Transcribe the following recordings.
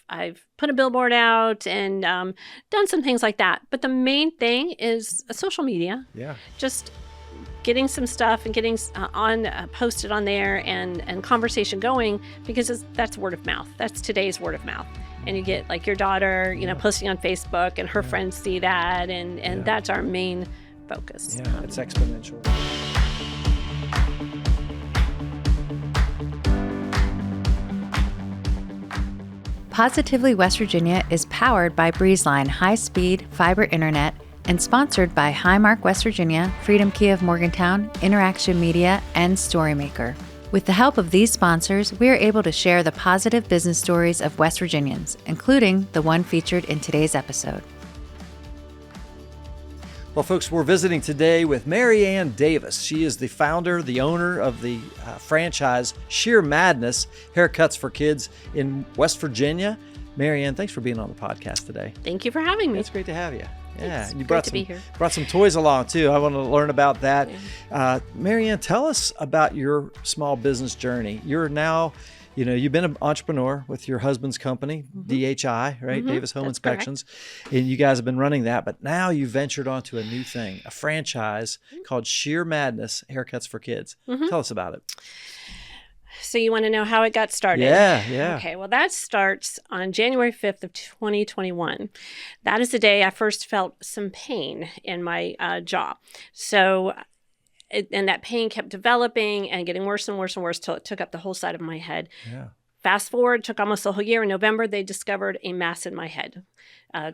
I've put a billboard out and done some things like that. But the main thing is social media. Yeah. Just getting some stuff and getting posted on there and conversation going, because that's word of mouth. That's today's word of mouth. And you get like your daughter, posting on Facebook, and her friends see that, and that's our main focus. Yeah, it's exponential. Positively West Virginia is powered by Breezeline high-speed fiber internet and sponsored by Highmark West Virginia, Freedom Key of Morgantown, Interaction Media, and Storymaker. With the help of these sponsors, we are able to share the positive business stories of West Virginians, including the one featured in today's episode. Well, folks, we're visiting today with Mary Ann Davis. She is the founder, the owner of the franchise Shear Madness Haircuts for Kids in West Virginia. Mary Ann, thanks for being on the podcast today. Thank you for having me. It's great to have you. Yeah, it's you great to be here. Brought some toys along too. I want to learn about that. Yeah. Mary Ann, tell us about your small business journey. You're now, you've been an entrepreneur with your husband's company, DHI, right? Davis Home Inspections. Correct. And you guys have been running that, but now you ventured onto a new thing, a franchise called Shear Madness Haircuts for Kids. Tell us about it. So you want to know how it got started? Yeah. Okay, well, that starts on January 5th of 2021. That is the day I first felt some pain in my jaw. So, and that pain kept developing and getting worse and worse and worse till it took up the whole side of my head. Yeah. Fast forward, took almost a whole year. In November, they discovered a mass in my head,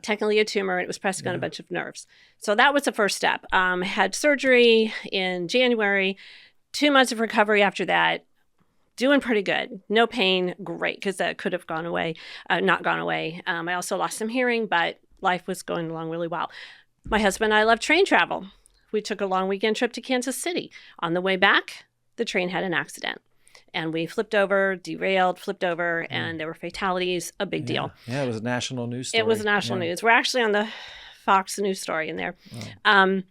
technically a tumor, and it was pressing on a bunch of nerves. So that was the first step. Had surgery in January, 2 months of recovery after that. Doing pretty good. No pain. Great, because that could have gone away, not gone away. I also lost some hearing, but life was going along really well. My husband and I love train travel. We took a long weekend trip to Kansas City. On the way back, the train had an accident. And we derailed, flipped over, and there were fatalities, a big deal. Yeah, it was a national news story. It was national news. We're actually on the Fox News story in there. Oh.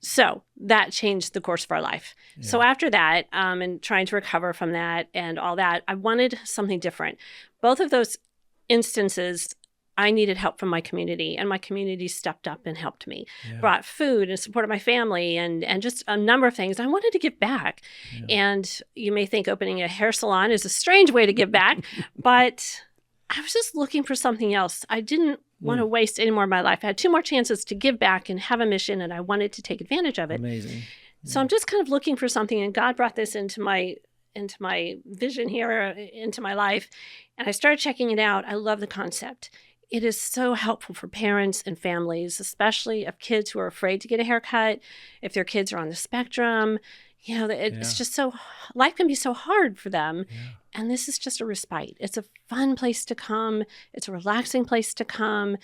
So that changed the course of our life. Yeah. So after that, and trying to recover from that and all that, I wanted something different. Both of those instances, I needed help from my community, and my community stepped up and helped me. Yeah. Brought food and supported my family and just a number of things. I wanted to give back. Yeah. And you may think opening a hair salon is a strange way to give back, but I was just looking for something else. I didn't want to waste any more of my life. I had 2 more chances to give back and have a mission, and I wanted to take advantage of it. Amazing. Yeah. So I'm just kind of looking for something, and God brought this into my vision here, into my life, and I started checking it out. I love the concept. It is so helpful for parents and families, especially of kids who are afraid to get a haircut, if their kids are on the spectrum. It's just life can be so hard for them. Yeah. And this is just a respite. It's a fun place to come. It's a relaxing place to come.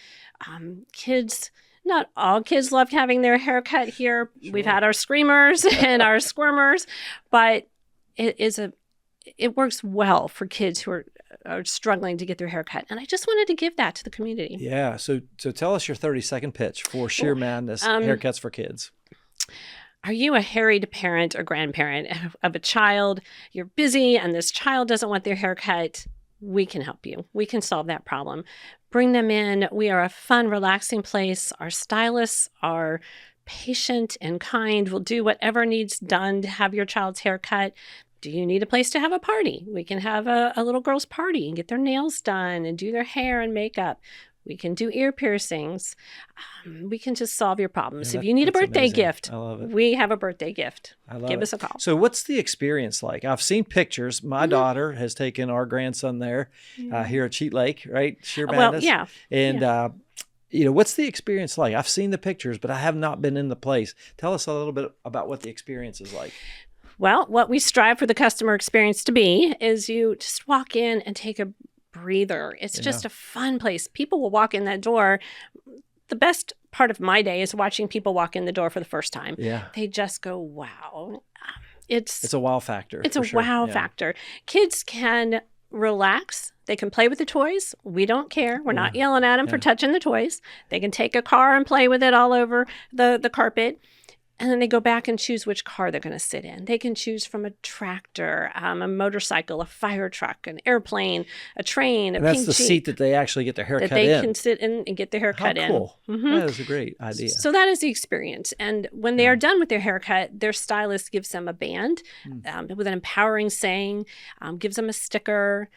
Kids, not all kids love having their hair cut here. Sure. We've had our screamers and our squirmers, but it works well for kids who are struggling to get their hair cut. And I just wanted to give that to the community. Yeah. So tell us your 30-second pitch for Shear Madness Haircuts for Kids. Are you a harried parent or grandparent of a child? You're busy and this child doesn't want their hair cut. We can help you. We can solve that problem. Bring them in. We are a fun, relaxing place. Our stylists are patient and kind. We'll do whatever needs done to have your child's hair cut. Do you need a place to have a party? We can have a little girl's party and get their nails done and do their hair and makeup. We can do ear piercings. We can just solve your problems. If you need a birthday gift, I love it. We have a birthday gift. Give us a call. So what's the experience like? I've seen pictures. My daughter has taken our grandson there here at Cheat Lake, right? Shear Madness. Well, yeah. And, what's the experience like? I've seen the pictures, but I have not been in the place. Tell us a little bit about what the experience is like. Well, what we strive for the customer experience to be is you just walk in and take a breather. It's just a fun place. People will walk in that door. The best part of my day is watching people walk in the door for the first time. Yeah. They just go, wow. It's a wow factor. It's a wow factor. Kids can relax. They can play with the toys. We don't care. We're not yelling at them for touching the toys. They can take a car and play with it all over the carpet. And then they go back and choose which car they're going to sit in. They can choose from a tractor, a motorcycle, a fire truck, an airplane, a train, a And that's pink the Jeep seat that they actually get their hair that cut they in. can sit in and get their hair cut How cool. in. Mhm. That is a great idea. So that is the experience. And when they are done with their haircut, their stylist gives them a band with an empowering saying, gives them a sticker,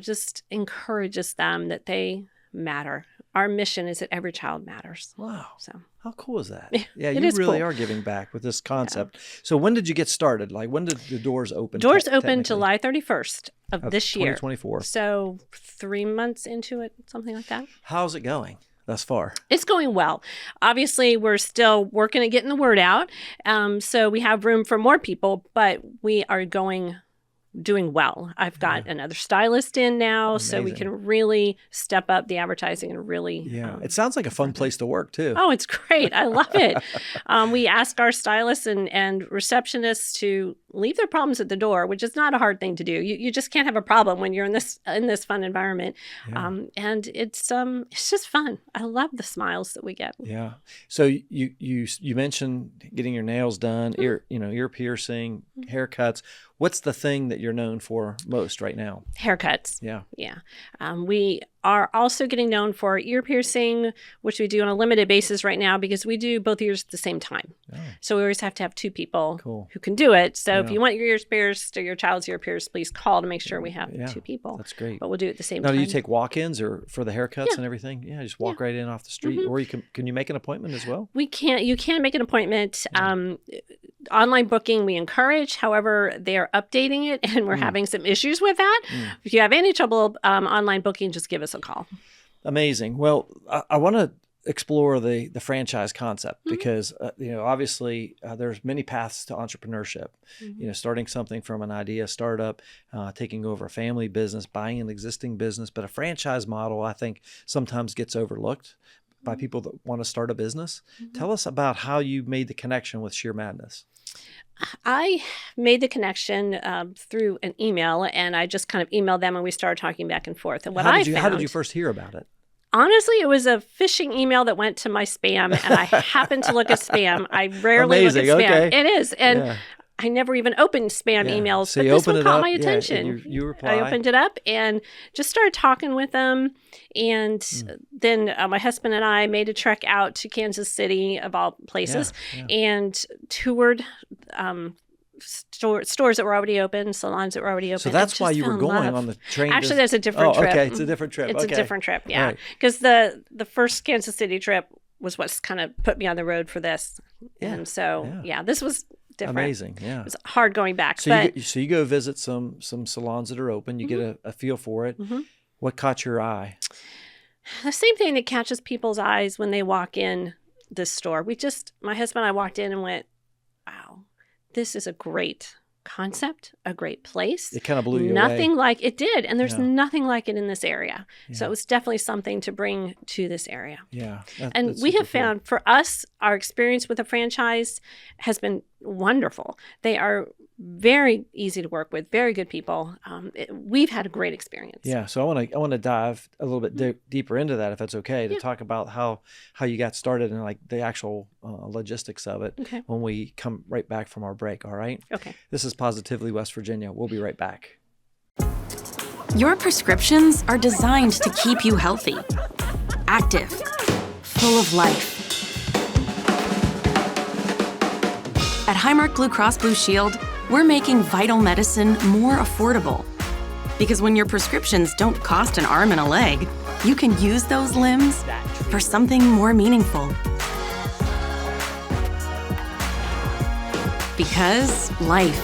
just encourages them that they matter. Our mission is that every child matters. Wow. So how cool is that? Yeah, it you is really cool. are giving back with this concept. So when did you get started? Like when did the doors open? Doors open technically? July 31st of this year. 2024. So 3 months into it, something like that. How's it going thus far? It's going well. Obviously, we're still working at getting the word out. So we have room for more people, but we are doing well. I've got another stylist in now, so we Amazing. can really step up the advertising and really. Yeah, it sounds like a fun place to work too. Oh, it's great. I love it. We ask our stylists and receptionists to leave their problems at the door, which is not a hard thing to do. You just can't have a problem when you're in this fun environment. And it's just fun. I love the smiles that we get. Yeah. So you mentioned getting your nails done, ear piercing, haircuts. What's the thing that you're known for most right now? Haircuts. Yeah. Yeah. We are also getting known for ear piercing, which we do on a limited basis right now because we do both ears at the same time. Oh. So we always have to have two people Cool. who can do it. So if Yeah. you want your ears pierced or your child's ear pierced, please call to make sure we have Yeah, two people. That's great. But we'll do it at the same Now, time. do you take walk-ins or for the haircuts Yeah. and everything? Yeah, just walk right in off the street, or can you make an appointment as well? You can make an appointment. Online booking we encourage. However, they are updating it and we're having some issues with that. If you have any trouble online booking, just give us a call. Amazing. Well, I want to explore the franchise concept because obviously there's many paths to entrepreneurship. Starting something from an idea, startup, taking over a family business, buying an existing business, but a franchise model I think sometimes gets overlooked by people that want to start a business. Tell us about how you made the connection with Shear Madness. I made the connection through an email, and I just kind of emailed them, and we started talking back and forth. And How did you first hear about it? Honestly, it was a phishing email that went to my spam, and I happened to look at spam. I rarely look at spam. Okay. It is, and I never even opened spam emails, So but you this opened one it caught up, my attention. and you reply. I opened it up and just started talking with them. And then my husband and I made a trek out to Kansas City, of all places, and toured stores that were already open, salons that were already open. So that's why you were going on the train. Actually, there's a different trip. Okay, it's a different trip. It's okay. a different trip, yeah. Right. Because the first Kansas City trip was what's kind of put me on the road for this. Yeah, And so, this was different. Amazing, yeah. It was hard going back. So you go visit some salons that are open. You get a feel for it. What caught your eye? The same thing that catches people's eyes when they walk in this store. My husband and I walked in and went, wow, this is a great concept, a great place. It kind of blew you Nothing away. like it did. And there's Yeah. nothing like it in this area. So it was definitely something to bring to this area. Yeah. And that's we have super cool. found for us, our experience with a franchise has been wonderful. They are very easy to work with, very good people. We've had a great experience. Yeah, so I want to dive a little bit deeper into that, if that's okay, to talk about how you got started and like the actual logistics of it when we come right back from our break. All right. Okay. This is Positively West Virginia. We'll be right back. Your prescriptions are designed to keep you healthy, active, full of life. At Highmark Blue Cross Blue Shield, we're making vital medicine more affordable. Because when your prescriptions don't cost an arm and a leg, you can use those limbs for something more meaningful. Because life.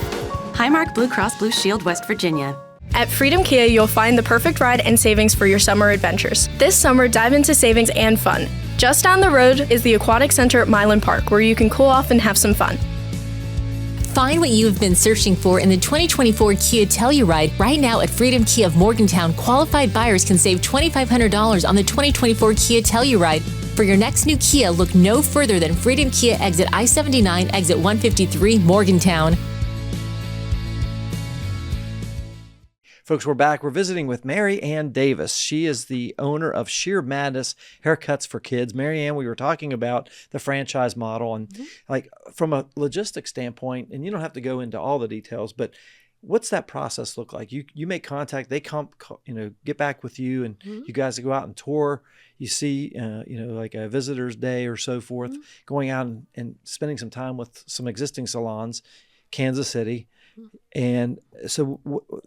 Highmark Blue Cross Blue Shield, West Virginia. At Freedom Kia, you'll find the perfect ride and savings for your summer adventures. This summer, dive into savings and fun. Just down the road is the Aquatic Center at Milan Park, where you can cool off and have some fun. Find what you've been searching for in the 2024 Kia Telluride. Right now at Freedom Kia of Morgantown, qualified buyers can save $2,500 on the 2024 Kia Telluride. For your next new Kia, look no further than Freedom Kia exit I-79, exit 153, Morgantown. Folks, we're back. We're visiting with Mary Ann Davis. She is the owner of Shear Madness Haircuts for Kids. Mary Ann, we were talking about the franchise model and like from a logistics standpoint, and you don't have to go into all the details, but what's that process look like? You make contact, they come, get back with you, and you guys go out and tour. You see, like a visitor's day or so forth, going out and spending some time with some existing salons, Kansas City. And so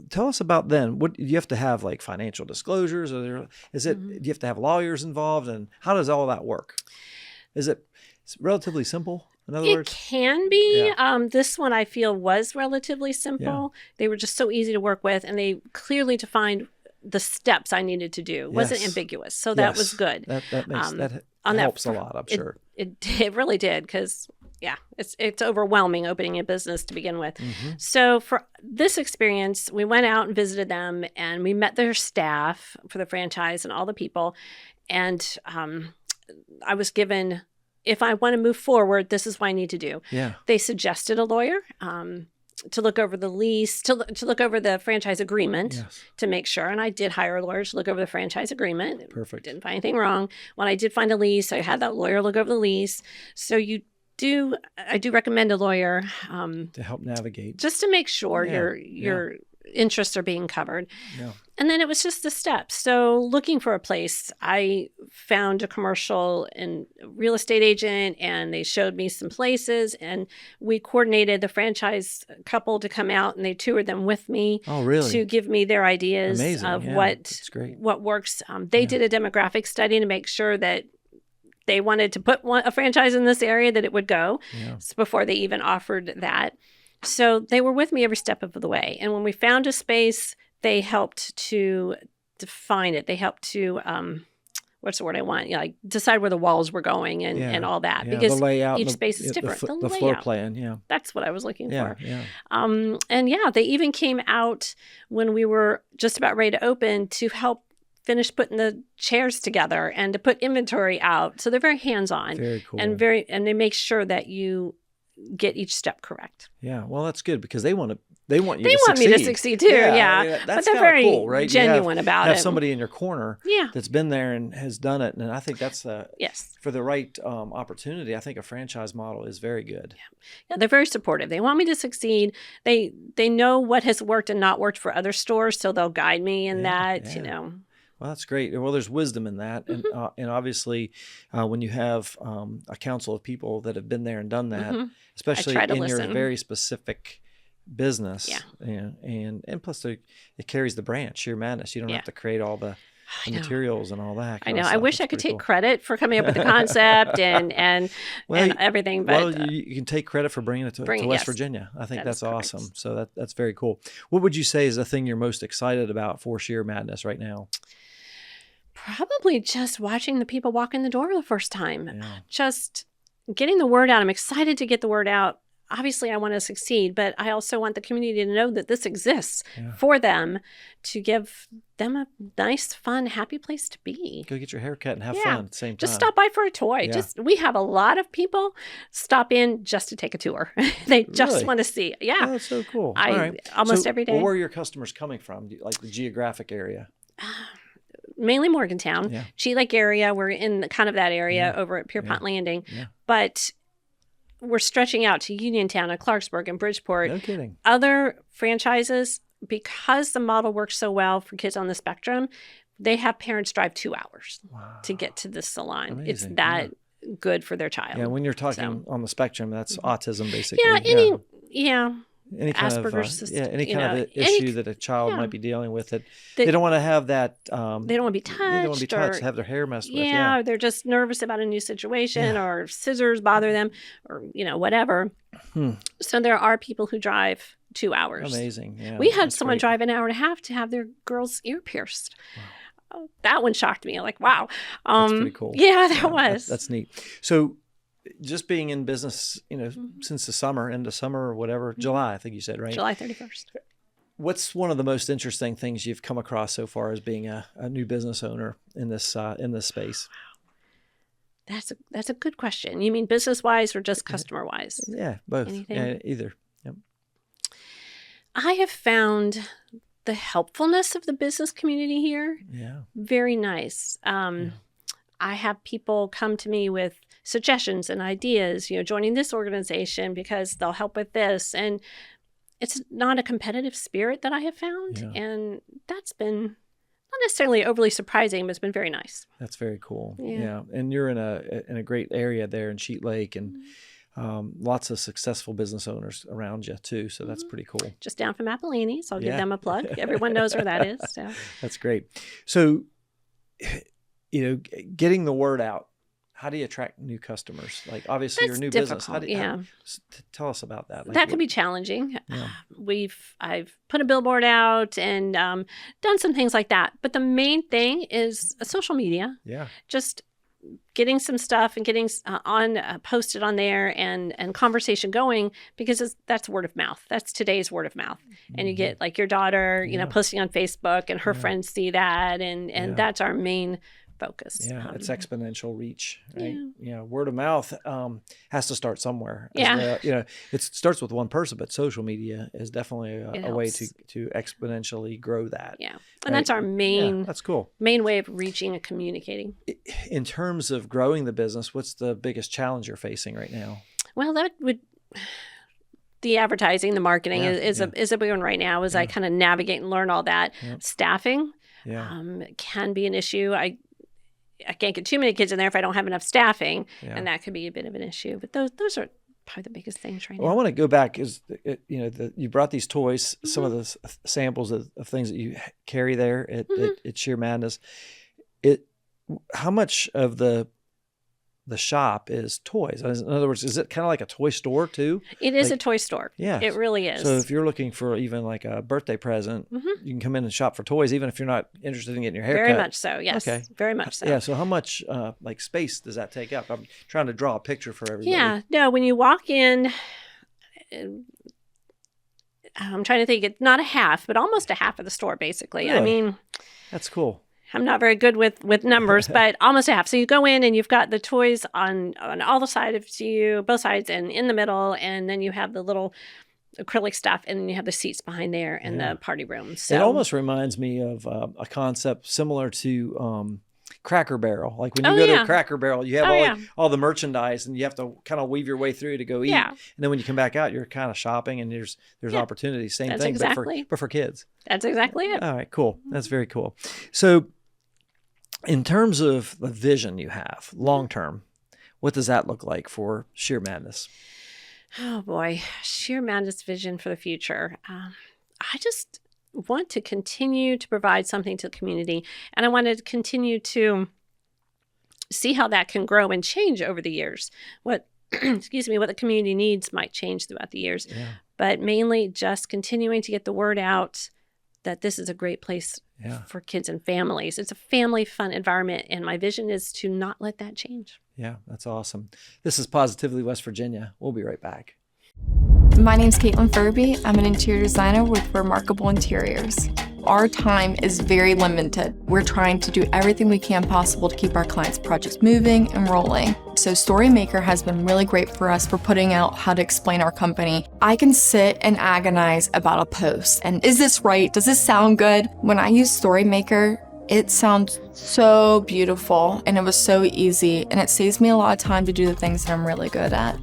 tell us about then. What do you have to have, like financial disclosures? Or do you have to have lawyers involved? And how does all that work? Is it relatively simple? In other words, it can be. Yeah. This one I feel was relatively simple. They were just so easy to work with, and they clearly defined the steps I needed to do. It wasn't ambiguous, so that was good. That makes that helps a lot, I'm sure. It really did, because it's overwhelming opening a business to begin with. So for this experience, we went out and visited them, and we met their staff for the franchise and all the people, and I was given, if I want to move forward, this is what I need to do. Yeah. They suggested a lawyer to look over the lease, to look over the franchise agreement to make sure. And I did hire a lawyer to look over the franchise agreement. Perfect. Didn't find anything wrong. When I did find a lease, I had that lawyer look over the lease. So I do recommend a lawyer to help navigate, just to make sure your interests are being covered. Yeah. And then it was just the steps. So looking for a place, I found a commercial and real estate agent, and they showed me some places, and we coordinated the franchise couple to come out, and they toured them with me. Oh, really? To give me their ideas of what works. They did a demographic study to make sure that they wanted to put a franchise in this area, that it would go before they even offered that. So they were with me every step of the way. And when we found a space, they helped to define it. They helped to, what's the word I want? Like decide where the walls were going and all that. Because the layout, each space is different. The floor plan, That's what I was looking for. Yeah. And they even came out when we were just about ready to open to help finish putting the chairs together and to put inventory out. So they're very hands-on. Very cool. And they make sure that you get each step correct. Yeah, well, that's good, because they want you to succeed. They want me to succeed too, That's but they're very cool, right? genuine about it. Have somebody in your corner that's been there and has done it, and I think that's for the right opportunity. I think a franchise model is very good. Yeah, they're very supportive. They want me to succeed. They know what has worked and not worked for other stores, so they'll guide me in that. Well, that's great. Well, there's wisdom in that. And obviously, when you have a council of people that have been there and done that, especially in your very specific business, and plus it carries the brand, Shear Madness. You don't have to create all the materials and all that. I know. I wish I could take credit for coming up with the concept and everything. But you can take credit for bringing it to West Virginia. I think that's awesome. So that's very cool. What would you say is the thing you're most excited about for Shear Madness right now? Probably just watching the people walk in the door the first time. Just getting the word out. I'm excited to get the word out. Obviously, I want to succeed, but I also want the community to know that this exists for them, to give them a nice, fun, happy place to be. Go get your hair cut and have fun at the same time. Just stop by for a toy. We have a lot of people stop in just to take a tour. They just want to see. Yeah. Oh, that's so cool. Almost every day. Where are your customers coming from? Like the geographic area? Mainly Morgantown, Cheat Lake area. We're in kind of that area over at Pierpont Landing, but we're stretching out to Uniontown and Clarksburg and Bridgeport. No kidding. Other franchises, because the model works so well for kids on the spectrum, they have parents drive 2 hours to get to the salon. Amazing. It's that good for their child. Yeah, when you're talking on the spectrum, that's autism basically. Any kind Asperger's of any kind of issue that a child might be dealing with, that they don't want to have that. They don't want to be touched. They don't want to be touched. Have their hair messed with. Yeah, they're just nervous about a new situation, or scissors bother them, or whatever. So there are people who drive 2 hours. Amazing. Yeah, we had someone drive an hour and a half to have their girl's ear pierced. Wow. That one shocked me. Like, wow. That's pretty cool. Yeah, that was. That's neat. So, just being in business, since the summer, end of summer or whatever, July, I think you said, right? July 31st. What's one of the most interesting things you've come across so far as being a new business owner in this space? That's a good question. You mean business-wise or just customer-wise? Yeah, both. Anything? Yeah, either. Yep. I have found the helpfulness of the business community here. Yeah. Very nice. I have people come to me with suggestions and ideas, joining this organization because they'll help with this. And it's not a competitive spirit that I have found. Yeah. And that's been not necessarily overly surprising, but it's been very nice. That's very cool. Yeah. And you're in a great area there in Sheet Lake, and lots of successful business owners around you too. So that's pretty cool. Just down from Appellini, so I'll give them a plug. Everyone knows where that is. So. That's great. So, getting the word out, how do you attract new customers? Like, obviously, That's your new difficult, business. Tell us about that. Like, that can be challenging. Yeah. I've put a billboard out and done some things like that. But the main thing is social media. Yeah. Just getting some stuff and getting posted on there and conversation going, because that's word of mouth. That's today's word of mouth. And you get like your daughter, posting on Facebook, and her friends see that, and that's our main focus. Yeah, it's exponential reach, right? Word of mouth has to start somewhere. It starts with one person, but social media is definitely a way to exponentially grow that. Yeah, and that's our main. That's cool. Main way of reaching and communicating. In terms of growing the business, what's the biggest challenge you're facing right now? Well, the advertising, the marketing is a big one right now. As I kind of navigate and learn all that, staffing can be an issue. I can't get too many kids in there if I don't have enough staffing, and that could be a bit of an issue. But those are probably the biggest things right now. Well, I want to go back you brought these toys, some of the samples of things that you carry there at Shear Madness. How much of the shop is toys? In other words, is it kind of like a toy store too? It is a toy store. Yeah, it really is. So if you're looking for even like a birthday present, you can come in and shop for toys, even if you're not interested in getting your hair cut. Very much so. Yes. Okay. Very much so. Yeah. So how much like space does that take up? I'm trying to draw a picture for everybody. Yeah. No. When you walk in, I'm trying to think. It's not a half, but almost a half of the store, basically. Really? I mean, that's cool. I'm not very good with numbers, but almost a half. So you go in and you've got the toys on all the sides of you, both sides, and in the middle, and then you have the little acrylic stuff, and then you have the seats behind there and the party room. So it almost reminds me of a concept similar to Cracker Barrel. Like when you go to Cracker Barrel, you have all the merchandise, and you have to kind of weave your way through to go eat. Yeah. And then when you come back out, you're kind of shopping, and there's opportunities. Same thing, but for kids. That's exactly it. All right, cool. That's very cool. So, in terms of the vision you have long term, what does that look like for Shear Madness? Oh boy, Shear Madness vision for the future. I just want to continue to provide something to the community, and I want to continue to see how that can grow and change over the years. What the community needs might change throughout the years, but mainly just continuing to get the word out that this is a great place for kids and families. It's a family fun environment, and my vision is to not let that change. Yeah, that's awesome. This is Positively West Virginia. We'll be right back. My name's Caitlin Furby. I'm an interior designer with Remarkable Interiors. Our time is very limited. We're trying to do everything we can possible to keep our clients' projects moving and rolling. So Storymaker has been really great for us for putting out how to explain our company. I can sit and agonize about a post and is this right? Does this sound good? When I use Storymaker, it sounds so beautiful and it was so easy, and it saves me a lot of time to do the things that I'm really good at.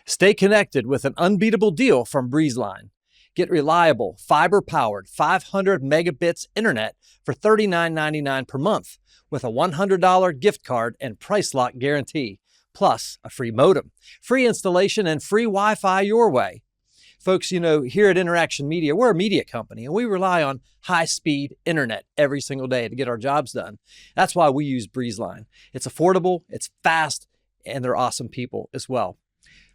Stay connected with an unbeatable deal from Breezeline. Get reliable, fiber-powered 500 megabits internet for $39.99 per month with a $100 gift card and price lock guarantee, plus a free modem, free installation, and free Wi-Fi your way. Folks, here at Interaction Media, we're a media company, and we rely on high-speed internet every single day to get our jobs done. That's why we use Breezeline. It's affordable, it's fast, and they're awesome people as well.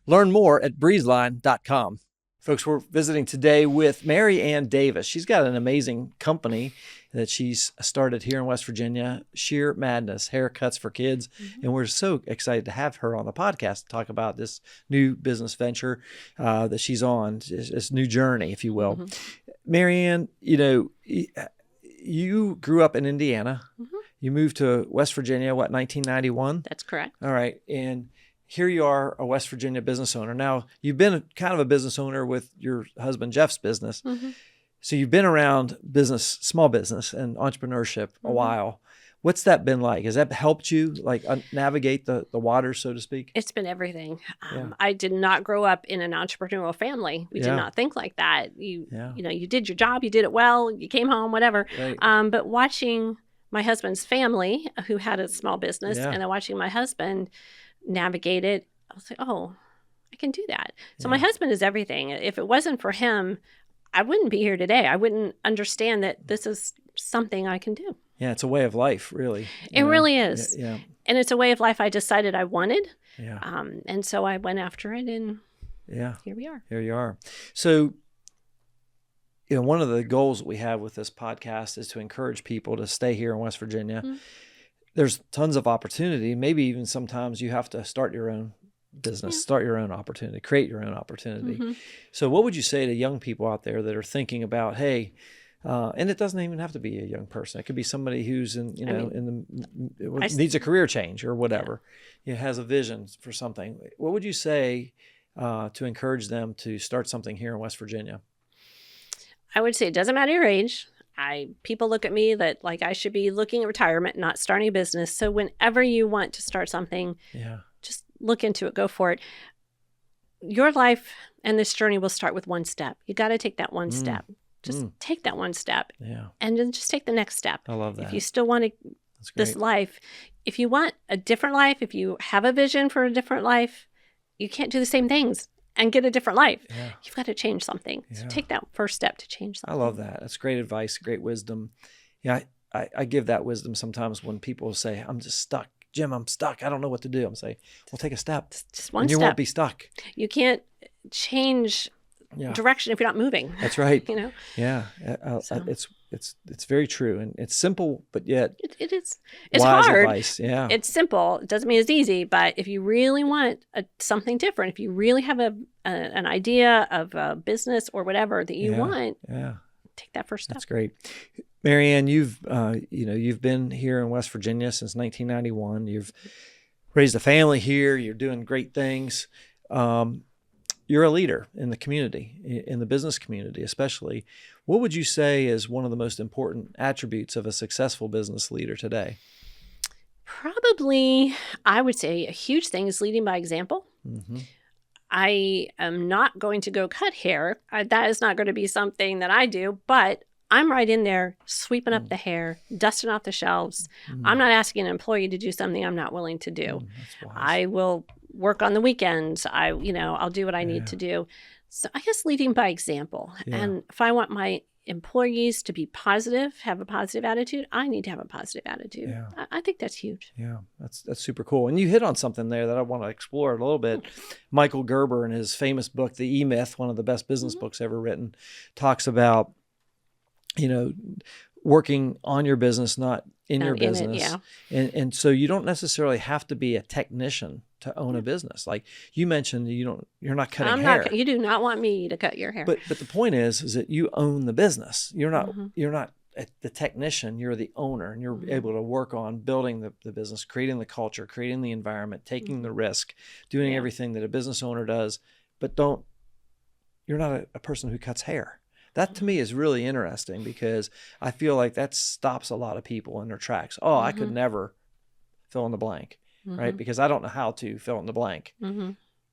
Learn more at breezeline.com. Folks, we're visiting today with Mary Ann Davis. She's got an amazing company that she's started here in West Virginia, Shear Madness, haircuts for kids. And we're so excited to have her on the podcast to talk about this new business venture that she's on, this new journey, if you will. Mary Ann, you grew up in Indiana. You moved to West Virginia, 1991? That's correct. All right. And here you are, a West Virginia business owner. Now, you've been kind of a business owner with your husband Jeff's business. So you've been around business, small business and entrepreneurship a while. What's that been like? Has that helped you like navigate the waters, so to speak? It's been everything. I did not grow up in an entrepreneurial family. We did not think like that. You know, you did your job, you did it well, you came home, whatever. Right. But watching my husband's family, who had a small business, and then watching my husband navigate it, I was like, oh, I can do that. So my husband is everything. If it wasn't for him, I wouldn't be here today. I wouldn't understand that this is something I can do. Yeah, it's a way of life, really. It really is. Yeah. And it's a way of life I decided I wanted. Yeah. And so I went after it, and here we are. Here you are. So, you know, one of the goals that we have with this podcast is to encourage people to stay here in West Virginia. There's tons of opportunity. Maybe even sometimes you have to start your own business, start your own opportunity, create your own opportunity. So what would you say to young people out there that are thinking about, hey, and it doesn't even have to be a young person. It could be somebody who's needs a career change or whatever. Has a vision for something. What would you say to encourage them to start something here in West Virginia? I would say it doesn't matter your age. People look at me that like I should be looking at retirement, not starting a business. So whenever you want to start something, just look into it, go for it. Your life and this journey will start with one step. You got to take that one step. Just take that one step, and then just take the next step. I love that. If you still want this life, if you want a different life, if you have a vision for a different life, you can't do the same things and get a different life. You've got to change something. So take that first step to change something. I love that. That's great advice, great wisdom. Yeah, I give that wisdom sometimes when people say, I'm just stuck. Jim, I'm stuck. I don't know what to do. I'm saying, well, take a step. Just one and you step. won't be stuck. You can't change direction if you're not moving. That's right. You know? Yeah. It's very true. And it's simple, but yet it is. It's wise hard. Advice. Yeah. It's simple. It doesn't mean it's easy, but if you really want something different, if you really have an idea of a business or whatever that you want, take that first step. That's great. Marianne, you've been here in West Virginia since 1991. You've raised a family here. You're doing great things. You're a leader in the community, in the business community especially. What would you say is one of the most important attributes of a successful business leader today? Probably, I would say a huge thing is leading by example. I am not going to go cut hair. That is not going to be something that I do, but I'm right in there sweeping up the hair, dusting off the shelves. I'm not asking an employee to do something I'm not willing to do. I will work on the weekends. I'll do what I need to do. So I guess leading by example. And if I want my employees to be positive, have a positive attitude, I need to have a positive attitude. I think that's huge. Yeah, that's super cool. And you hit on something there that I want to explore a little bit. Michael Gerber, in his famous book, The E-Myth, one of the best business books ever written, talks about, working on your business, not in your business. And so you don't necessarily have to be a technician to own a business. Like you mentioned, you're not cutting hair. You do not want me to cut your hair. But the point is that you own the business. You're not the technician, you're the owner, and you're able to work on building the business, creating the culture, creating the environment, taking the risk, doing everything that a business owner does, but you're not a person who cuts hair. That to me is really interesting because I feel like that stops a lot of people in their tracks. Oh, I could never fill in the blank, right? Because I don't know how to fill in the blank,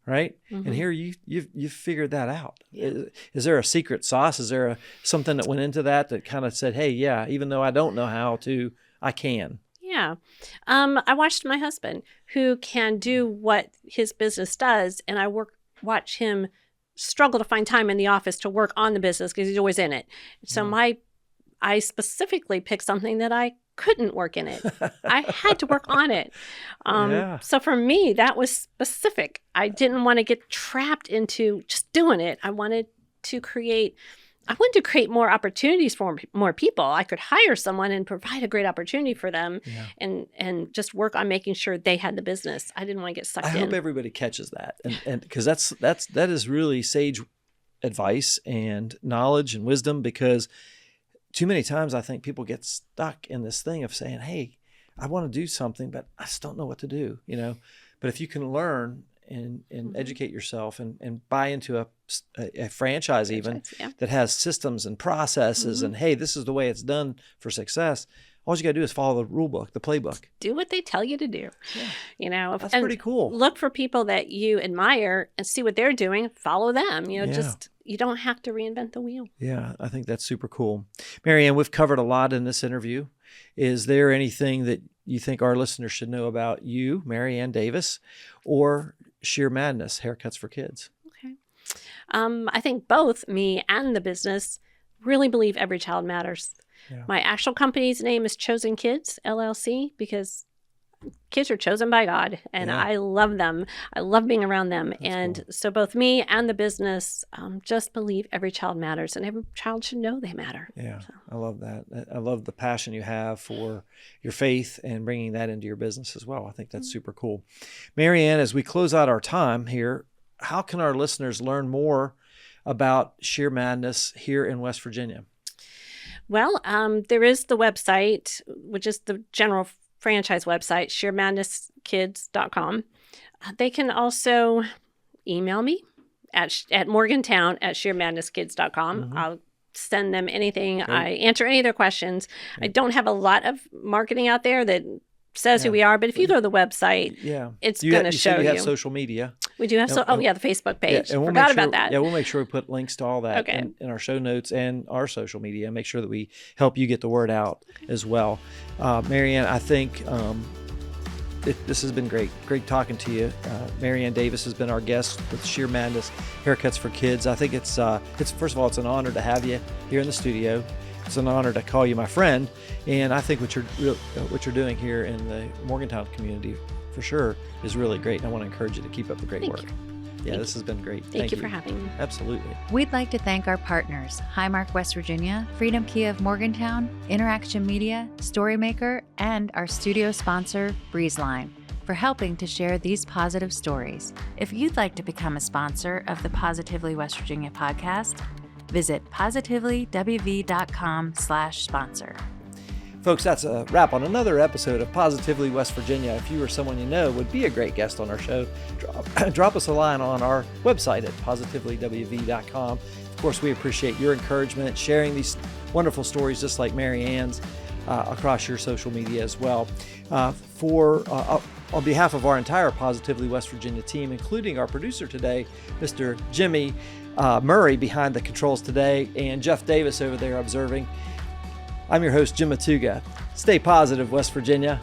right? And here you've figured that out. Is there a secret sauce? Is there something that went into that kind of said, hey, even though I don't know how to, I can? Yeah. I watched my husband who can do what his business does, and I watch him struggle to find time in the office to work on the business because he's always in it. So I specifically picked something that I couldn't work in it. I had to work on it. So for me, that was specific. I didn't want to get trapped into just doing it. I wanted to create more opportunities for more people. I could hire someone and provide a great opportunity for them and just work on making sure they had the business. I didn't want to get sucked in. I hope everybody catches that. And because that is really sage advice and knowledge and wisdom, because too many times I think people get stuck in this thing of saying, hey, I want to do something, but I just don't know what to do. But if you can learn and educate yourself and buy into a franchise even that has systems and processes and, hey, this is the way it's done for success, all you got to do is follow the rule book, the playbook. Do what they tell you to do. Yeah. That's pretty cool. Look for people that you admire and see what they're doing. Follow them. Just you don't have to reinvent the wheel. Yeah, I think that's super cool. Marianne, we've covered a lot in this interview. Is there anything that you think our listeners should know about you, Marianne Davis, or Shear Madness, Haircuts for Kids? Okay. I think both me and the business really believe every child matters. Yeah. My actual company's name is Chosen Kids, LLC, because kids are chosen by God, and I love them. I love being around them. That's cool. So both me and the business just believe every child matters, and every child should know they matter. Yeah, so. I love that. I love the passion you have for your faith and bringing that into your business as well. I think that's super cool. Marianne, as we close out our time here, how can our listeners learn more about Shear Madness here in West Virginia? Well, there is the website, which is the general franchise website, shearmadnesskids.com. They can also email me at morgantown@shearmadnesskids.com. I'll send them anything. Great. I answer any of their questions. Great. I don't have a lot of marketing out there that says who we are, but if you go to the website, it's going to show you. You have social media. We do have the Facebook page. And Forgot about that. Yeah, we'll make sure we put links to all that in our show notes and our social media. Make sure that we help you get the word out as well. Marianne, I think this has been great. Great talking to you. Marianne Davis has been our guest with Shear Madness Haircuts for Kids. I think it's first of all, it's an honor to have you here in the studio. It's an honor to call you my friend, and I think what you're doing here in the Morgantown community for sure is really great. And I want to encourage you to keep up the great work. Yeah, this has been great. Thank you for having me. Absolutely. We'd like to thank our partners, Highmark West Virginia, Freedom Kia of Morgantown, Interaction Media, Storymaker, and our studio sponsor, Breezeline, for helping to share these positive stories. If you'd like to become a sponsor of the Positively West Virginia podcast, visit positively.wv.com/sponsor. Folks, that's a wrap on another episode of Positively West Virginia. If you or someone you know would be a great guest on our show, drop us a line on our website at positivelywv.com. Of course, we appreciate your encouragement, sharing these wonderful stories just like Marianne's across your social media as well. On behalf of our entire Positively West Virginia team, including our producer today, Mr. Jimmy Murray behind the controls today, and Jeff Davis over there observing, I'm your host, Jim Matuga. Stay positive, West Virginia.